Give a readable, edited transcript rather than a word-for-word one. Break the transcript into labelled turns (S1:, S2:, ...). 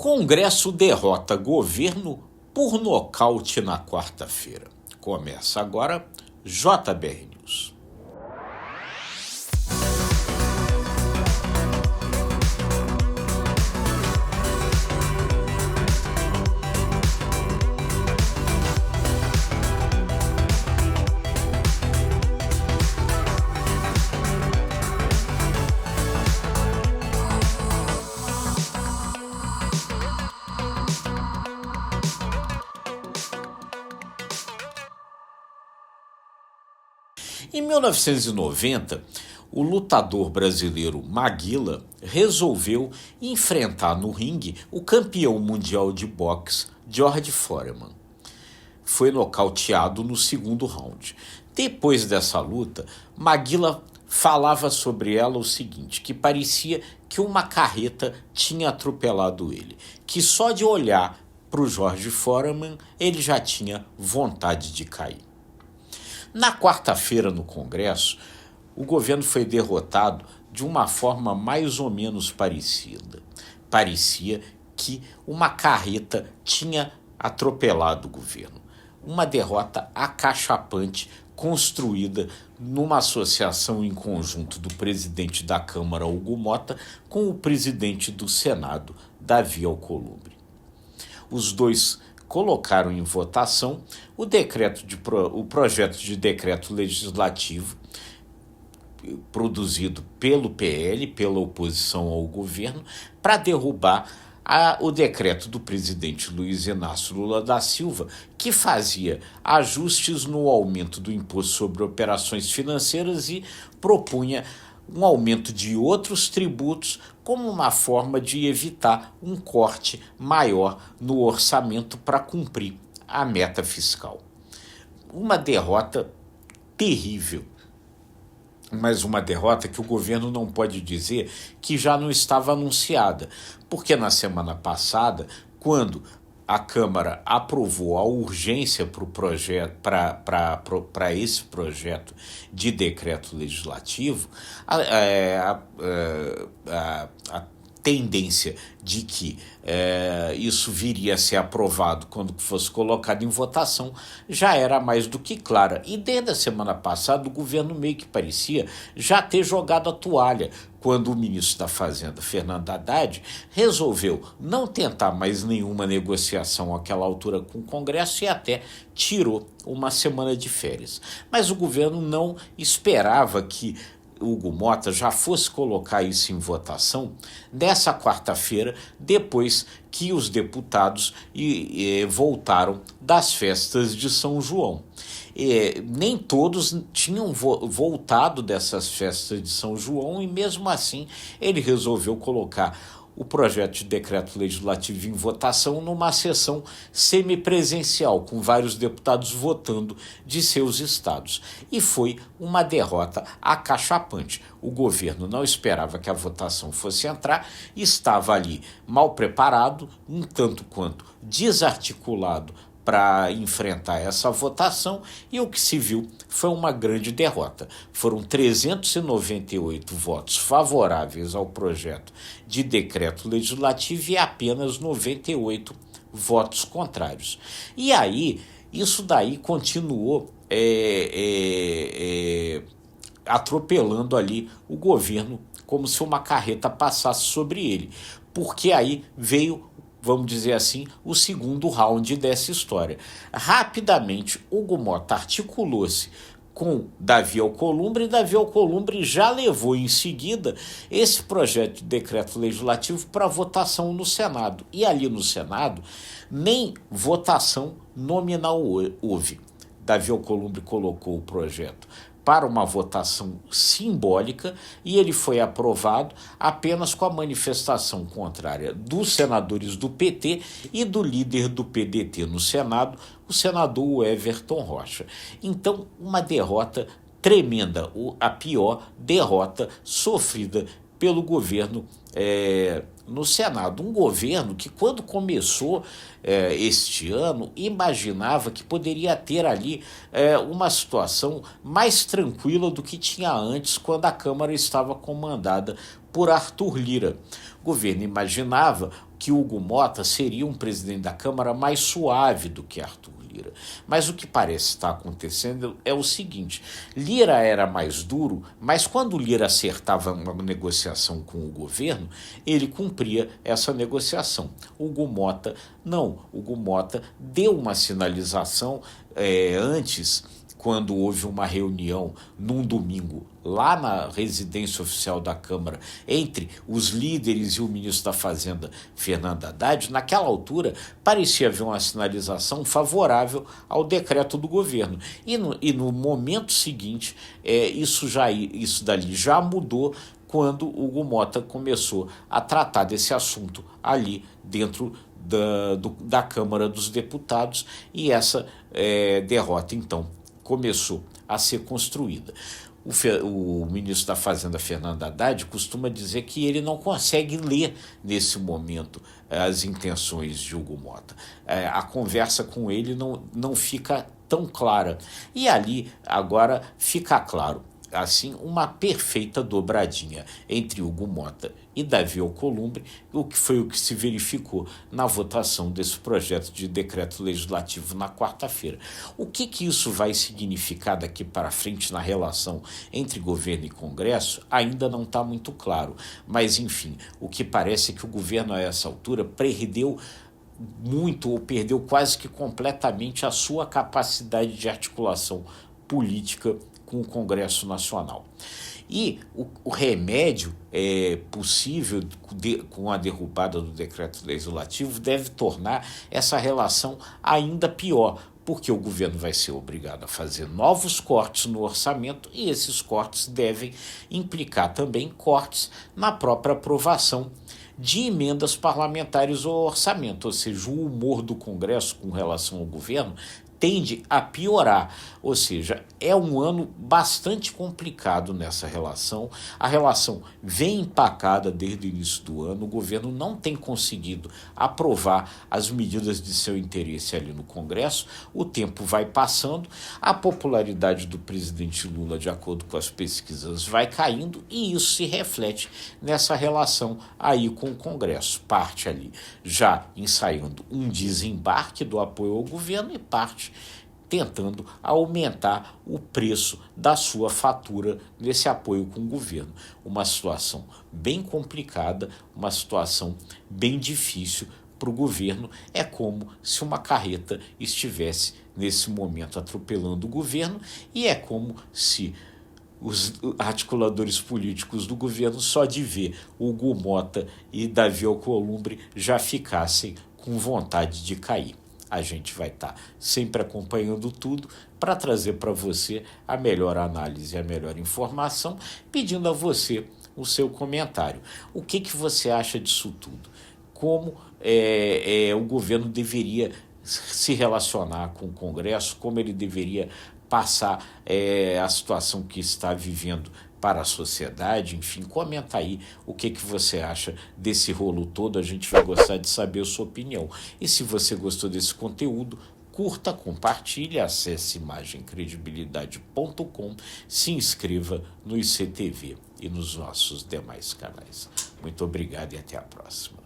S1: Congresso derrota governo por nocaute na quarta-feira. Começa agora JBR News. Em 1990, o lutador brasileiro Maguila resolveu enfrentar no ringue o campeão mundial de boxe George Foreman. Foi nocauteado no segundo round. Depois dessa luta, Maguila falava sobre ela o seguinte, que parecia que uma carreta tinha atropelado ele, que só de olhar para o George Foreman ele já tinha vontade de cair. Na quarta-feira, no Congresso, o governo foi derrotado de uma forma mais ou menos parecida. Parecia que uma carreta tinha atropelado o governo. Uma derrota acachapante construída numa associação em conjunto do presidente da Câmara, Hugo Mota, com o presidente do Senado, Davi Alcolumbre. Os dois colocaram em votação o projeto de decreto legislativo produzido pelo PL, pela oposição ao governo, para derrubar o decreto do presidente Luiz Inácio Lula da Silva, que fazia ajustes no aumento do imposto sobre operações financeiras e propunha um aumento de outros tributos como uma forma de evitar um corte maior no orçamento para cumprir a meta fiscal. Uma derrota terrível, mas uma derrota que o governo não pode dizer que já não estava anunciada, porque na semana passada, quando a Câmara aprovou a urgência para esse projeto de decreto legislativo, a tendência de que isso viria a ser aprovado quando fosse colocado em votação já era mais do que clara. E desde a semana passada o governo meio que parecia já ter jogado a toalha, quando o ministro da Fazenda, Fernando Haddad, resolveu não tentar mais nenhuma negociação àquela altura com o Congresso e até tirou uma semana de férias. Mas o governo não esperava que Hugo Mota já fosse colocar isso em votação nessa quarta-feira, depois que os deputados voltaram das festas de São João. Nem todos tinham voltado dessas festas de São João e, mesmo assim, ele resolveu colocar o projeto de decreto legislativo em votação numa sessão semipresencial, com vários deputados votando de seus estados. E foi uma derrota acachapante. O governo não esperava que a votação fosse entrar, estava ali mal preparado, um tanto quanto desarticulado para enfrentar essa votação, e o que se viu foi uma grande derrota. Foram 398 votos favoráveis ao projeto de decreto legislativo e apenas 98 votos contrários. E aí, isso daí continuou atropelando ali o governo, como se uma carreta passasse sobre ele, porque aí veio, vamos dizer assim, o segundo round dessa história. Rapidamente, Hugo Mota articulou-se com Davi Alcolumbre, e Davi Alcolumbre já levou em seguida esse projeto de decreto legislativo para votação no Senado. E ali no Senado, nem votação nominal houve. Davi Alcolumbre colocou o projeto para uma votação simbólica e ele foi aprovado apenas com a manifestação contrária dos senadores do PT e do líder do PDT no Senado, o senador Everton Rocha. Então, uma derrota tremenda, a pior derrota sofrida pelo governo no Senado. Um governo que, quando começou este ano, imaginava que poderia ter ali uma situação mais tranquila do que tinha antes, quando a Câmara estava comandada por Arthur Lira. governo imaginava que Hugo Motta seria um presidente da Câmara mais suave do que Arthur Lira. Mas o que parece estar acontecendo é o seguinte: Lira era mais duro, mas quando Lira acertava uma negociação com o governo, ele cumpria essa negociação. Hugo Motta não. Hugo Motta deu uma sinalização antes, quando houve uma reunião num domingo lá na residência oficial da Câmara entre os líderes e o ministro da Fazenda, Fernando Haddad. Naquela altura parecia haver uma sinalização favorável ao decreto do governo. E no momento seguinte, isso dali já mudou quando Hugo Motta começou a tratar desse assunto ali dentro da Câmara dos Deputados, e essa derrota, então, começou a ser construída. O ministro da Fazenda, Fernando Haddad, costuma dizer que ele não consegue ler, nesse momento, as intenções de Hugo Motta. A conversa com ele não fica tão clara. E ali, agora, fica claro, assim, uma perfeita dobradinha entre Hugo Motta e Davi Alcolumbre, o que se verificou na votação desse projeto de decreto legislativo na quarta-feira. O que isso vai significar daqui para frente na relação entre governo e Congresso ainda não está muito claro, mas, enfim, o que parece é que o governo, a essa altura, perdeu muito, ou perdeu quase que completamente, a sua capacidade de articulação política com o Congresso Nacional. E o remédio possível com a derrubada do decreto legislativo deve tornar essa relação ainda pior, porque o governo vai ser obrigado a fazer novos cortes no orçamento, e esses cortes devem implicar também cortes na própria aprovação de emendas parlamentares ao orçamento, ou seja, o humor do Congresso com relação ao governo tende a piorar, ou seja, é um ano bastante complicado nessa relação. A relação vem empacada desde o início do ano, o governo não tem conseguido aprovar as medidas de seu interesse ali no Congresso, o tempo vai passando, a popularidade do presidente Lula, de acordo com as pesquisas, vai caindo, e isso se reflete nessa relação aí com o Congresso, parte ali já ensaiando um desembarque do apoio ao governo e parte tentando aumentar o preço da sua fatura nesse apoio com o governo. Uma situação bem complicada, uma situação bem difícil para o governo. É como se uma carreta estivesse, nesse momento, atropelando o governo, e é como se os articuladores políticos do governo, só de ver Hugo Motta e Davi Alcolumbre, já ficassem com vontade de cair. A gente vai estar sempre acompanhando tudo para trazer para você a melhor análise e a melhor informação, pedindo a você o seu comentário. O que você acha disso tudo? Como o governo deveria se relacionar com o Congresso, como ele deveria passar a situação que está vivendo para a sociedade? Enfim, comenta aí o que você acha desse rolo todo, a gente vai gostar de saber a sua opinião. E se você gostou desse conteúdo, curta, compartilhe, acesse imagemcredibilidade.com, se inscreva no ICTV e nos nossos demais canais. Muito obrigado e até a próxima.